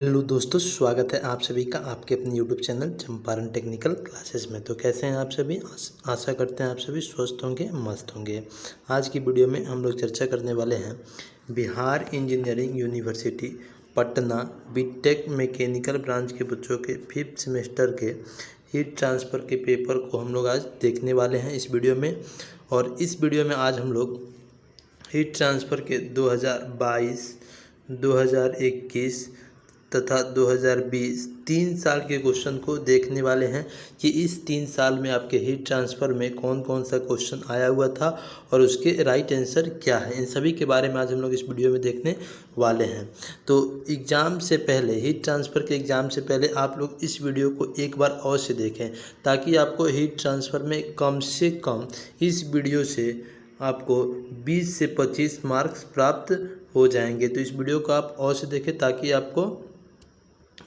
Hello दोस्तों, स्वागत है आप सभी का आपके अपने YouTube channel Champaran technical classes में। तो कैसे हैं आप सभी? आशा करते हैं आप सभी स्वस्थ होंगे, मस्त होंगे। आज की वीडियो में हम लोग चर्चा करने वाले हैं Bihar engineering university Patna B Tech mechanical branch के बच्चों के 5th सेमेस्टर के हीट ट्रांसफ़र के पेपर को हम लोग आज देखने वाले हैं इस वीडियो में। और इस वीडियो में आज हम लोग हीट ट्रांसफ़र के 2022, 2021 तथा 2020 3 साल के क्वेश्चन को देखने वाले हैं कि इस 3 साल में आपके हीट ट्रांसफ़र में कौन कौन सा क्वेश्चन आया हुआ था और उसके राइट आंसर क्या है। इन सभी के बारे में आज हम लोग इस वीडियो में देखने वाले हैं। तो एग्ज़ाम से पहले, हीट ट्रांसफ़र के एग्ज़ाम से पहले आप लोग इस वीडियो को एक बार अवश्य देखें, ताकि आपको हीट ट्रांसफ़र में कम से कम इस वीडियो से आपको 20 से 25 मार्क्स प्राप्त हो जाएंगे। तो इस वीडियो को आप अवश्य देखें ताकि आपको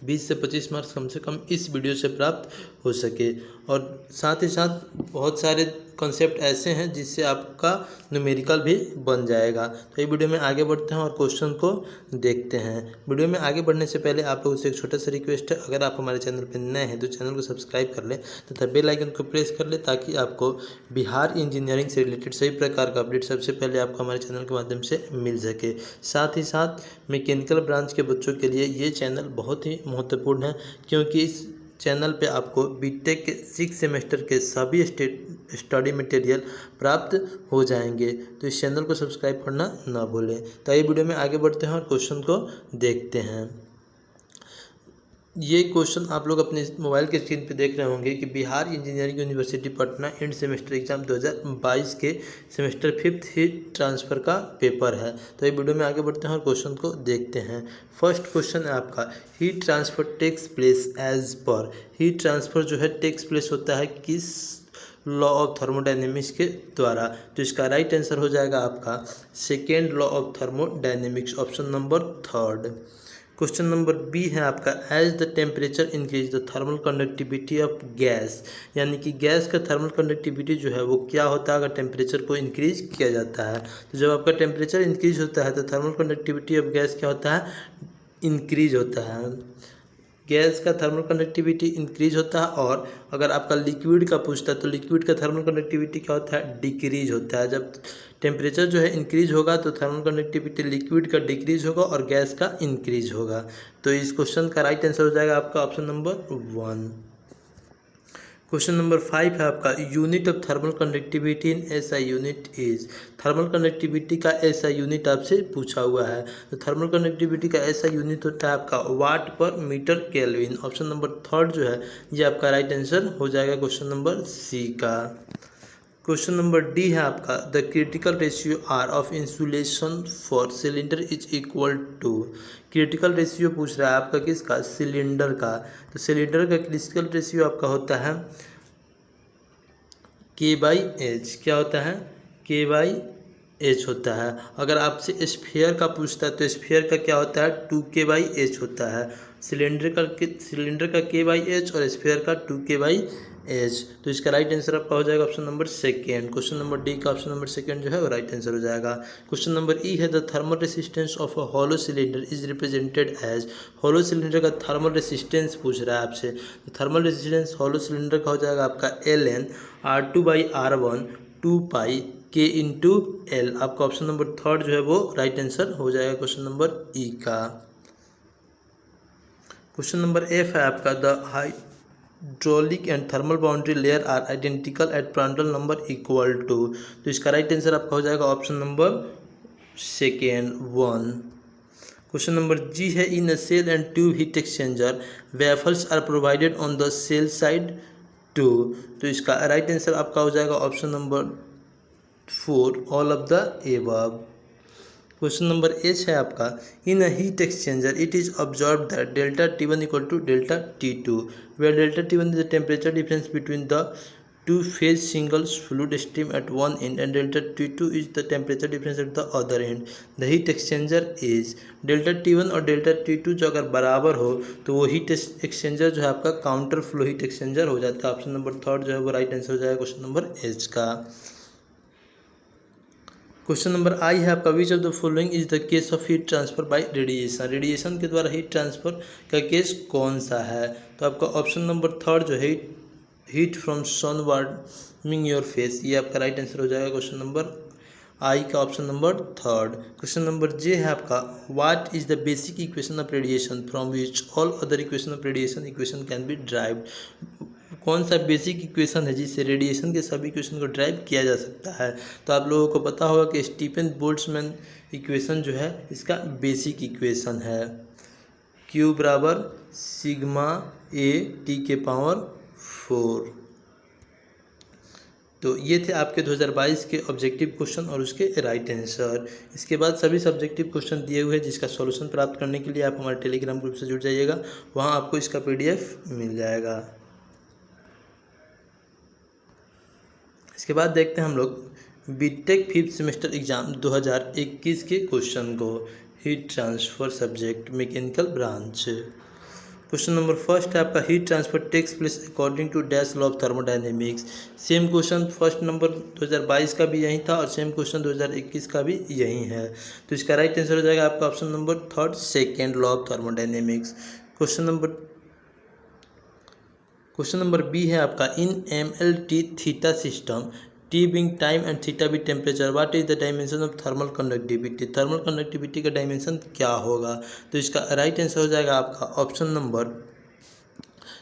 20 से 25 मार्क्स कम से कम इस वीडियो से प्राप्त हो सके। और साथ ही साथ बहुत सारे कॉन्सेप्ट ऐसे हैं जिससे आपका न्यूमेरिकल भी बन जाएगा। तो ये वीडियो में आगे बढ़ते हैं और क्वेश्चन को देखते हैं। वीडियो में आगे बढ़ने से पहले आप लोगों से एक छोटा सा रिक्वेस्ट है, अगर आप हमारे चैनल पर नए हैं तो चैनल को सब्सक्राइब कर लें तथा बेल आइकन को प्रेस कर लें, ताकि आपको बिहार इंजीनियरिंग से रिलेटेड सभी प्रकार का अपडेट सबसे पहले आपको हमारे चैनल के माध्यम से मिल सके। साथ ही साथ मैकेनिकल ब्रांच के बच्चों के लिए ये चैनल बहुत ही महत्वपूर्ण है, क्योंकि इस चैनल पे आपको बीटेक के 6 सेमेस्टर के सभी स्टडी मटेरियल प्राप्त हो जाएंगे। तो इस चैनल को सब्सक्राइब करना ना भूलें। तो ये वीडियो में आगे बढ़ते हैं और क्वेश्चन को देखते हैं। ये क्वेश्चन आप लोग अपने मोबाइल के स्क्रीन पे देख रहे होंगे कि Bihar engineering university Patna end semester exam 2022 के सेमेस्टर 5th हीट ट्रांसफ़र का पेपर है। तो ये वीडियो में आगे बढ़ते हैं और क्वेश्चन को देखते हैं। फर्स्ट क्वेश्चन है आपका, heat transfer takes place as पर। हीट ट्रांसफ़र जो है टेक्स प्लेस होता है किस लॉ ऑफ थर्मोडायनेमिक्स के द्वारा? तो इसका राइट आंसर हो जाएगा आपका second law of thermodynamics, option number 3rd। Question number B है आपका, as the temperature increase the thermal conductivity of gas. यानी कि गैस का थर्मल कंडक्टिविटी जो है वो क्या होता है अगर टेम्परेचर को इंक्रीज किया जाता है। तो जब आपका टेम्परेचर इंक्रीज होता है तो थर्मल कंडक्टिविटी ऑफ गैस क्या होता है? इंक्रीज होता है। गैस का थर्मल कंडक्टिविटी इंक्रीज होता है। और अगर आपका लिक्विड का पूछता है तो लिक्विड का थर्मल कंडक्टिविटी क्या होता है? डिक्रीज होता है। जब टेम्परेचर जो है इंक्रीज होगा तो थर्मल कंडक्टिविटी लिक्विड का डिक्रीज होगा और गैस का इंक्रीज होगा। तो इस क्वेश्चन का राइट आंसर हो जाएगा आपका ऑप्शन नंबर 1। क्वेश्चन नंबर 5 है आपका, unit of thermal conductivity in SI unit is. Thermal conductivity का एसआई यूनिट आपसे पूछा हुआ है। तो थर्मल कंडक्टिविटी का एसआई यूनिट होता है आपका वाट पर metre kelvin. Option number 3rd जो है ये आपका राइट आंसर हो जाएगा क्वेश्चन नंबर सी का। क्वेश्चन नंबर डी है आपका, the critical ratio R of insulation for cylinder is equal to. Critical ratio पूछ रहा है आपका किसका? सिलेंडर का। तो सिलेंडर का क्रिटिकल रेशियो आपका होता है K/H। क्या होता है? K/H होता है। अगर आपसे स्फीयर का पूछता है तो स्फीयर का क्या होता है? 2K/H होता है। सिलेंडर का K/H और स्फीयर का 2K/H। तो इसका राइट आंसर आपका हो जाएगा option number 2nd। Question number D का ऑप्शन नंबर 2nd जो है वो राइट आंसर हो जाएगा। क्वेश्चन नंबर ई है, the thermal resistance of a hollow cylinder is represented as. Hollow cylinder का थर्मल रेसिस्टेंस पूछ रहा है आपसे। तो थर्मल रेसिस्टेंस हॉलो सिलेंडर का हो जाएगा आपका Ln R2/R1 2π K into L। आपका ऑप्शन नंबर 3rd जो है वो राइट आंसर हो जाएगा क्वेश्चन नंबर ई का। क्वेश्चन नंबर एफ है आपका, the hydraulic and thermal boundary layer are identical at Prandtl number equal to. तो इसका राइट आंसर आपका हो जाएगा option number 2nd 1। Question number G है, in a shell and tube heat exchanger baffles are provided on the shell side 2। तो इसका right answer आपका हो जाएगा option number 4 all of the above. Question number H है आपका, in a heat exchanger it is observe that delta T1 equal to delta T2 where delta T1 is the temperature difference between the two phase singles fluid stream at one end and delta T2 is the temperature difference at the other end. The heat exchanger is delta T1 और delta T2 जो अगर बराबर हो तो वो heat exchanger जो है आपका काउंटर फ्लो हीट एक्सचेंजर हो जाता है। ऑप्शन नंबर 3rd जो है वो राइट आंसर हो जाएगा क्वेश्चन नंबर एच का। क्वेश्चन नंबर आई है आपका, which of the following is the case of heat transfer by radiation. Radiation के द्वारा हीट ट्रांसफर का केस कौन सा है? तो आपका ऑप्शन नंबर थर्ड जो है, heat from sun warming your face, ये आपका राइट आंसर हो जाएगा क्वेश्चन नंबर आई का option number third. Question number J है आपका, what is the basic equation of radiation from which all other equation of radiation equation can be derived. कौन सा basic equation है जिससे radiation के सभी इक्वेशन को ड्राइव किया जा सकता है? तो आप लोगों को पता होगा कि स्टीफन बोल्ट्जमैन इक्वेशन जो है इसका बेसिक इक्वेशन है, Q बराबर सिग्मा ए टी के पावर 4। तो ये थे आपके 2022 के ऑब्जेक्टिव क्वेश्चन और उसके राइट आंसर। इसके बाद सभी सब्जेक्टिव क्वेश्चन दिए हुए हैं, जिसका सॉल्यूशन प्राप्त करने के लिए आप हमारे टेलीग्राम ग्रुप से जुड़ जाइएगा, वहाँ आपको इसका PDF मिल जाएगा। इसके बाद देखते हैं हम लोग बीटेक 5th सेमेस्टर एग्जाम 2021 के क्वेश्चन को, heat transfer subject mechanical branch. Question number first है आपका, heat transfer takes place according to dash law of thermodynamics. Same question first number 2022 का भी यही था और सेम क्वेश्चन 2021 का भी यही है। तो इसका राइट आंसर हो जाएगा आपका option number third, second law of thermodynamics. Question number B है आपका, in MLT theta system, T being time and theta be temperature, what is the dimension of thermal conductivity. Thermal conductivity का dimension क्या होगा? तो इसका right answer हो जाएगा आपका option number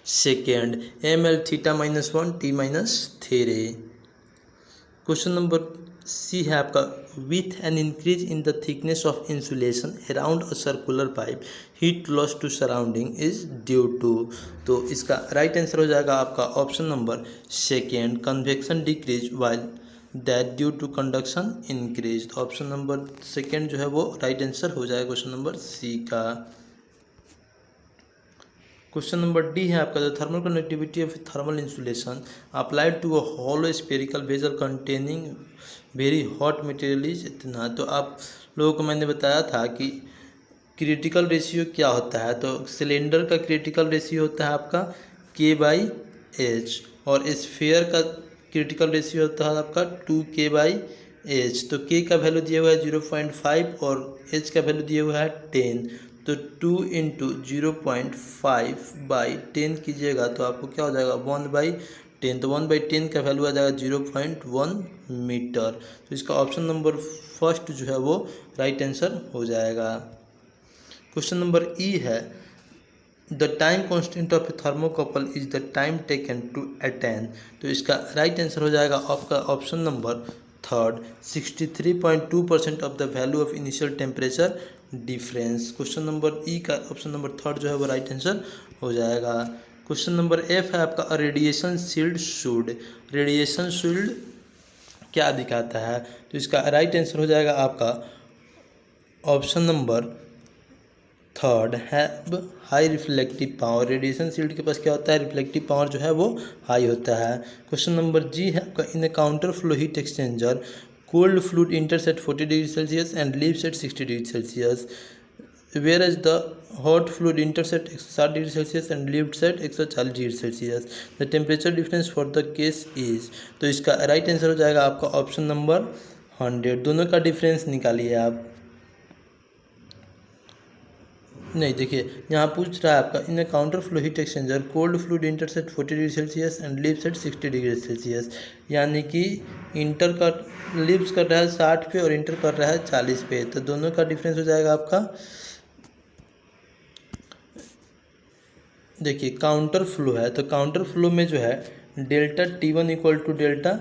second, ML theta -1 T -3। Question number C है आपका, with an increase in the thickness of insulation around a circular pipe, heat loss to surrounding is due to. तो इसका राइट आंसर हो जाएगा आपका option number second, convection decrease while that due to conduction increase. तो option number second जो है वो right answer हो जाएगा क्वेश्चन नंबर सी का। क्वेश्चन नंबर डी है आपका, the thermal conductivity of thermal insulation applied to a hollow spherical vessel containing very hot material is इतना। तो आप लोगों को मैंने बताया था कि क्रिटिकल रेशियो क्या होता है। तो सिलेंडर का क्रिटिकल रेशियो होता है आपका K/H और स्फीयर का क्रिटिकल रेशियो होता है आपका 2K/H। तो K का वैल्यू दिया हुआ है 0.5 और H का वैल्यू दिया हुआ है 10। तो 2 × 0.5/10 कीजिएगा तो आपको क्या हो जाएगा 1/10। तो 1/10 का वैल्यू आ जाएगा 0.1 मीटर। तो इसका ऑप्शन नंबर फर्स्ट जो है वो राइट आंसर हो जाएगा। क्वेश्चन नंबर ई है, the time constant of a thermocouple is the time taken to attain. तो इसका राइट आंसर हो जाएगा आपका option number third, 63.2% of the value of initial temperature difference. Question number E का option number third जो है वो राइट आंसर हो जाएगा। क्वेश्चन नंबर एफ है आपका, radiation shield should. Radiation shield क्या दिखाता है? तो इसका राइट आंसर हो जाएगा आपका option number third, have high reflective power. Radiation shield के पास क्या होता है? रिफ्लेक्टिव पावर जो है वो हाई होता है। क्वेश्चन नंबर जी है आपका, in a counter flow heat exchanger cold fluid enters at 40 degrees Celsius and leaves at 60 degrees Celsius, whereas the hot fluid enters at 160 degrees Celsius and leaves at 140 degrees Celsius. The temperature difference for the case is। तो इसका right answer हो जाएगा आपका option number 100। दोनों का difference निकालिए आप। नहीं, देखिए यहाँ पूछ रहा है आपका, in counter flow heat exchanger cold fluid enters at 40 degree Celsius and leaves at 60 degree Celsius, यानी कि इंटर का लिव्स कर रहा है 60 पे और इंटर कर रहा है 40 पे। तो दोनों का डिफरेंस हो जाएगा आपका, देखिए काउंटर फ्लो है तो काउंटर फ्लो में जो है delta T1 equal to delta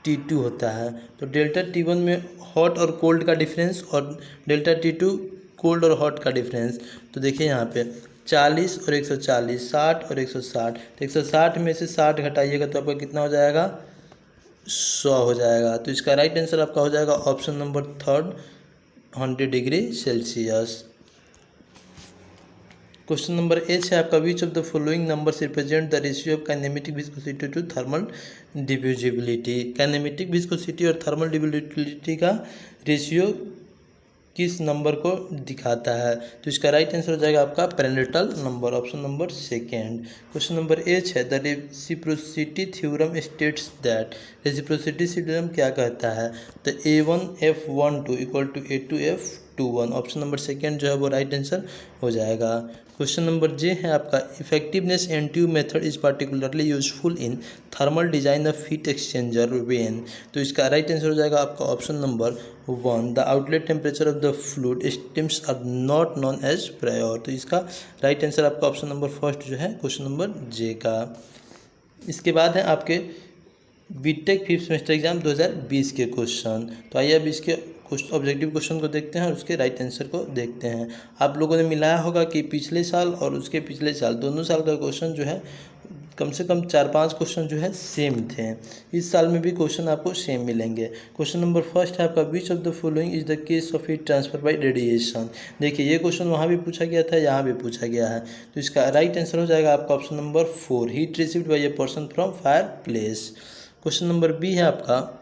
T2 होता है। तो डेल्टा T1 में हॉट और कोल्ड का डिफरेंस और डेल्टा T2 कोल्ड और हॉट का डिफरेंस। तो देखिए यहाँ पे 40 और 140, 60 और 160, तो 160 में से 60 घटाइएगा तो आपका कितना हो जाएगा 100 हो जाएगा। तो इसका राइट आंसर आपका हो जाएगा option number third, 100 degree Celsius. Question number H है आपका, which of the following numbers represent the ratio of kinematic viscosity to thermal diffusibility. Kinematic viscosity और थर्मल डिफ्यूजिबिलिटी का रेशियो किस नंबर को दिखाता है? तो इसका राइट आंसर हो जाएगा आपका पेरिनेटल number, option number second. Question number H है, the reciprocity theorem states that. Reciprocity theorem क्या कहता है? तो A1F12 equal to A2F21, option number second जो है वो राइट आंसर हो जाएगा। क्वेश्चन नंबर जे है आपका, effectiveness NTU method is particularly useful in thermal design of heat exchanger when. तो इसका राइट आंसर हो जाएगा आपका option number one, the outlet temperature of the fluid streams are not known as prior. तो इसका right answer आपका option number first जो है क्वेश्चन नंबर जे का। इसके बाद है आपके बीटेक फिफ्थ सेमेस्टर एग्जाम 2020 के क्वेश्चन। तो आइए अब इसके ऑब्जेक्टिव क्वेश्चन को देखते हैं और उसके राइट आंसर को देखते हैं। आप लोगों ने मिलाया होगा कि पिछले साल और उसके पिछले साल दोनों साल का क्वेश्चन जो है कम से कम 4-5 क्वेश्चन जो है सेम थे। इस साल में भी क्वेश्चन आपको सेम मिलेंगे। क्वेश्चन नंबर फर्स्ट है आपका, which of the following is the case of heat transfer by radiation. देखिए ये क्वेश्चन वहाँ भी पूछा गया था, यहाँ भी पूछा गया है। तो इसका राइट आंसर हो जाएगा आपका option number 4, heat received by a person from fire place. Question number B है आपका,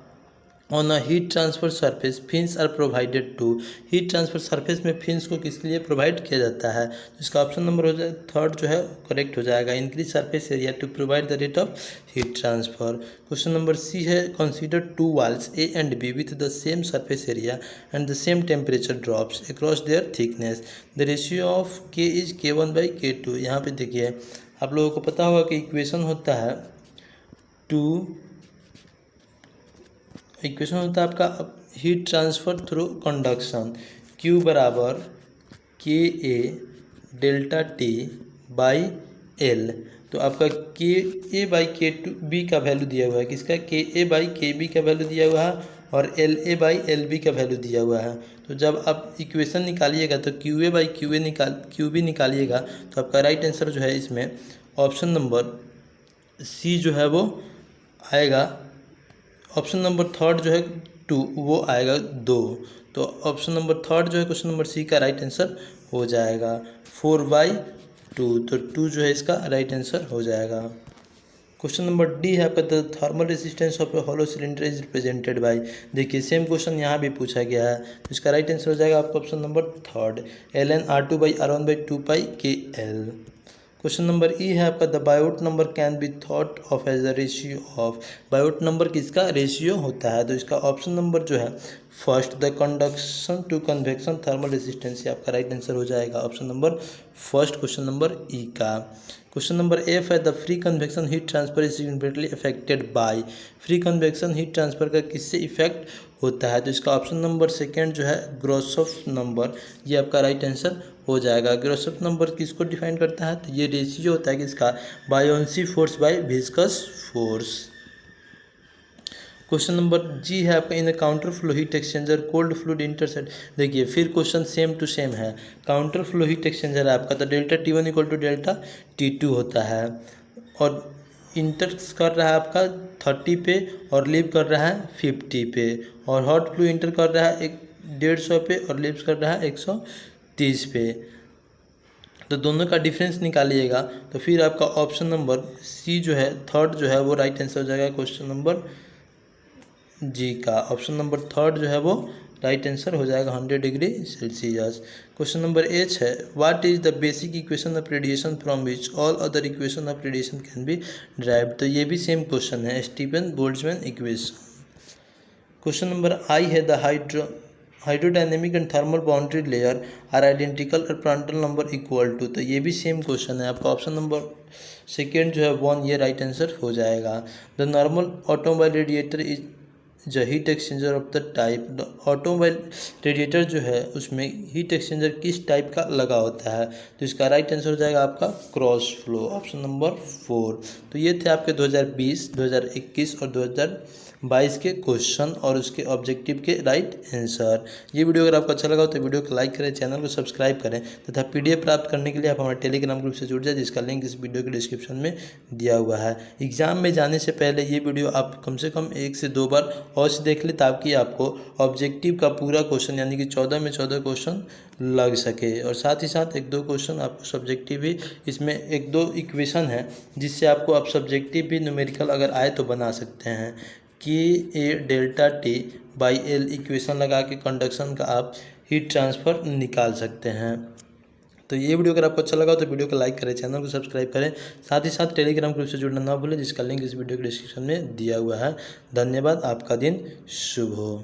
on a heat transfer surface fins are provided to. Heat transfer surface में फिन्स को किसके लिए प्रोवाइड किया जाता है? तो इसका ऑप्शन नंबर हो जाए थर्ड जो है करेक्ट हो जाएगा, increase surface area to provide the rate of heat transfer. Question number C है, consider two walls A and B with the same surface area and the same temperature drops across their thickness, the ratio of K is K1/K2। यहाँ पे देखिए आप लोगों को पता होगा कि इक्वेशन होता है आपका heat transfer through conduction, Q बराबर KA delta T by L। तो आपका KA/K2B का वैल्यू दिया हुआ है, किसका? KA/KB का वैल्यू दिया हुआ है और LA/LB का वैल्यू दिया हुआ है। तो जब आप इक्वेशन निकालिएगा तो QB निकालिएगा तो आपका राइट आंसर जो है इसमें ऑप्शन नंबर सी जो है वो आएगा। ऑप्शन नंबर थर्ड जो है 2 वो आएगा 2। तो ऑप्शन नंबर थर्ड जो है क्वेश्चन नंबर सी का राइट आंसर हो जाएगा 4/2। तो 2 जो है इसका राइट आंसर हो जाएगा। क्वेश्चन नंबर डी है आपका, the thermal resistance of A hollow cylinder is represented by. देखिए सेम क्वेश्चन यहाँ भी पूछा गया है, तो इसका राइट आंसर हो जाएगा आपका option number third, ln R2/R1/2πKL। Question number E है आपका, the Biot number can be thought of as the ratio of. Biot number किसका रेशियो होता है? तो इसका ऑप्शन नंबर जो है first, the conduction to convection thermal resistance, आपका राइट आंसर हो जाएगा option number first question number E का। क्वेश्चन नंबर एफ है, the free convection heat transfer is significantly affected by. Free convection heat transfer का किससे effect होता है? तो इसका ऑप्शन नंबर सेकेंड जो है ग्रोसॉफ नंबर, ये आपका राइट आंसर हो जाएगा। ग्रोसॉफ नंबर किसको डिफाइन करता है? तो ये रेशियो होता है किसका? Buoyancy force by viscous force. Question number G है आपका, in the counter flow heat exchanger cold fluid intersect. देखिए फिर क्वेश्चन सेम टू सेम है। काउंटर फ्लो हीट एक्सचेंजर है आपका, तो delta T1 equal to delta T2 होता है और इंटर कर रहा है आपका 30 पे और लीव कर रहा है 50 पे, और हॉट फ्लू इंटर कर रहा है 150 पे और लीव कर रहा है 130 पे। तो दोनों का डिफरेंस निकालिएगा तो फिर आपका ऑप्शन नंबर सी जो है थर्ड जो है वो राइट आंसर हो जाएगा क्वेश्चन नंबर जी का। ऑप्शन नंबर थर्ड जो है वो राइट आंसर हो जाएगा 100 degree Celsius. Question number H है, what is the basic equation of radiation from which all other equation of radiation can be derived. तो ये भी सेम क्वेश्चन है, Stefan Boltzmann equation. Question number I है, the hydrodynamic and thermal boundary layer are identical और Prandtl number equal to. तो ये भी same question है, आपका ऑप्शन नंबर सेकेंड जो है 1 ये राइट आंसर हो जाएगा। The normal automobile radiator is the heat exchanger of the type. Automobile radiator जो है उसमें हीट एक्सचेंजर किस टाइप का लगा होता है? तो इसका राइट आंसर हो जाएगा आपका क्रॉस फ्लो, ऑप्शन नंबर 4। तो ये थे आपके 2020, 2021 और 2022 के क्वेश्चन और उसके ऑब्जेक्टिव के राइट आंसर। ये वीडियो अगर आपको अच्छा लगा हो तो वीडियो को लाइक करें, चैनल को सब्सक्राइब करें तथा PDF प्राप्त करने के लिए आप हमारे टेलीग्राम ग्रुप से जुड़ जाए, जिसका लिंक इस वीडियो के डिस्क्रिप्शन में दिया हुआ है। एग्जाम में जाने से पहले ये वीडियो आप कम से कम 1 से 2 बार और से देख ले, ताकि आपको ऑब्जेक्टिव का पूरा क्वेश्चन यानी कि 14 में 14 क्वेश्चन लग सके, और साथ ही साथ 1-2 क्वेश्चन आपको सब्जेक्टिव भी, इसमें 1-2 इक्वेशन है जिससे आपको आप सब्जेक्टिव भी न्यूमेरिकल अगर आए तो बना सकते हैं। कि A delta T by L equation लगा के कंडक्शन का आप हीट ट्रांसफ़र निकाल सकते हैं। तो ये वीडियो अगर आपको अच्छा लगा तो वीडियो को लाइक करें, चैनल को सब्सक्राइब करें, साथ ही साथ टेलीग्राम ग्रुप से जुड़ना ना भूलें, जिसका लिंक इस वीडियो के डिस्क्रिप्शन में दिया हुआ है। धन्यवाद। आपका दिन शुभ हो।